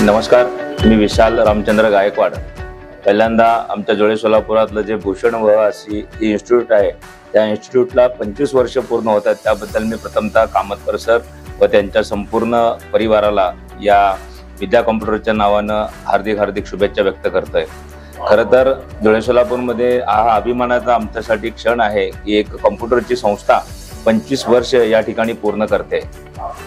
नमस्कार, मी विशाल रामचंद्र गायकवाड। पहिल्यांदा आमच्या जोळे सोलापुरातलं जे भूषण वहासी इन्स्टिट्यूट आहे त्या इन्स्टिट्यूटला 25 वर्ष पूर्ण होत आहेत, त्याबद्दल मी प्रथमतः कामतकर सर व त्यांच्या संपूर्ण परिवाराला या विद्या कॉम्प्युटरच्या नावानं हार्दिक शुभेच्छा व्यक्त करतोय। खरं तर जोळे सोलापूरमध्ये हा अभिमानाचा आमच्यासाठी क्षण आहे की एक कॉम्प्युटरची संस्था 25 वर्ष या ठिकाणी पूर्ण करते।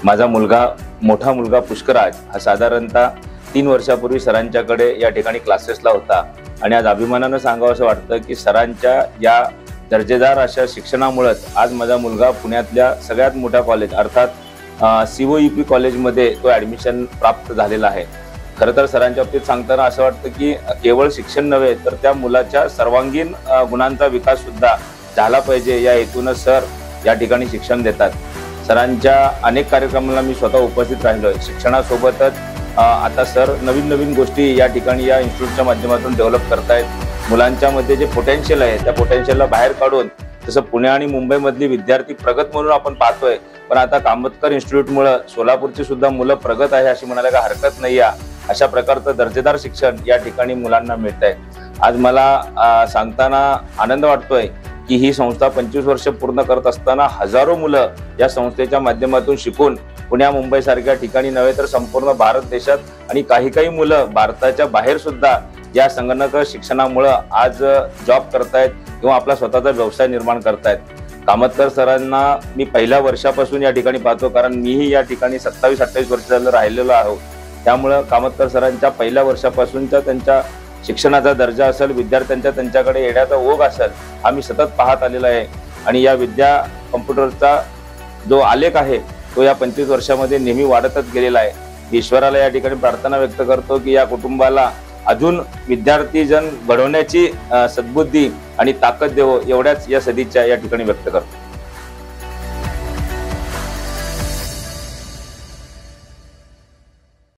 माझा मोठा मुलगा पुष्कराज हा साधारणतः 3 वर्षापूर्वी सरांच्याकडे या ठिकाणी क्लासेसला होता आणि आज अभिमानानं सांगावं असं वाटतं की सरांच्या या दर्जेदार अशा शिक्षणामुळे आज माझा मुलगा पुण्यातल्या सगळ्यात मोठ्या कॉलेज अर्थात COEP कॉलेजमध्ये तो ॲडमिशन प्राप्त झालेला आहे। खरं तर सरांच्या बाबतीत सांगताना असं वाटतं की केवळ शिक्षण नव्हे तर त्या मुलाच्या सर्वांगीण गुणांचा विकास सुद्धा झाला पाहिजे या हेतून सर या ठिकाणी शिक्षण देतात। सरांच्या अनेक कार्यक्रमांना मी स्वतः उपस्थित राहिलोय। शिक्षणासोबतच आता सर नवीन गोष्टी या ठिकाणी या इन्स्टिट्यूटच्या माध्यमातून डेव्हलप करतायत। मुलांच्या मध्ये जे पोटेन्शियल आहे त्या पोटेन्शियलला बाहेर काढून जसं पुणे आणि मुंबई मधली विद्यार्थी प्रगत म्हणून आपण पाहतोय, पण आता कामतकर इन्स्टिट्यूटमुळे सोलापूरची सुद्धा मुलं प्रगत आहे अशी म्हणायला काही हरकत नाही आहे। अशा प्रकारचं दर्जेदार शिक्षण या ठिकाणी मुलांना मिळतंय। आज मला सांगताना आनंद वाटतोय की ही संस्था 25 वर्ष पूर्ण करत असताना हजारो मुलं या संस्थेच्या माध्यमातून शिकून पुण्या मुंबई सारख्या ठिकाणी नव्हे तर संपूर्ण भारत देशात आणि काही मुलं भारताच्या बाहेर सुद्धा या संगणक शिक्षणामुळे आज जॉब करतायत किंवा आपला स्वतःचा व्यवसाय निर्माण करतायत। कामतकर सरांना मी पहिल्या वर्षापासून या ठिकाणी पाहतो, कारण मीही या ठिकाणी 27-28 वर्ष झालं राहिलेलो आहोत। त्यामुळे कामतकर सरांच्या पहिल्या वर्षापासूनच्या त्यांच्या शिक्षणाचा दर्जा असेल, विद्यार्थ्यांच्या त्यांच्याकडे येण्याचा ओघ असेल, आम्ही सतत पाहत आलेला आहे आणि या विद्या कॉम्प्युटरचा जो आलेख आहे तो या 25 वर्षामध्ये नेहमी वाढतच गेलेला आहे। ईश्वराला या ठिकाणी प्रार्थना व्यक्त करतो की या कुटुंबाला अजून विद्यार्थीजन घडवण्याची सद्बुद्धी आणि ताकद देवो, एवढ्याच या सदिच्छा या ठिकाणी व्यक्त करतो।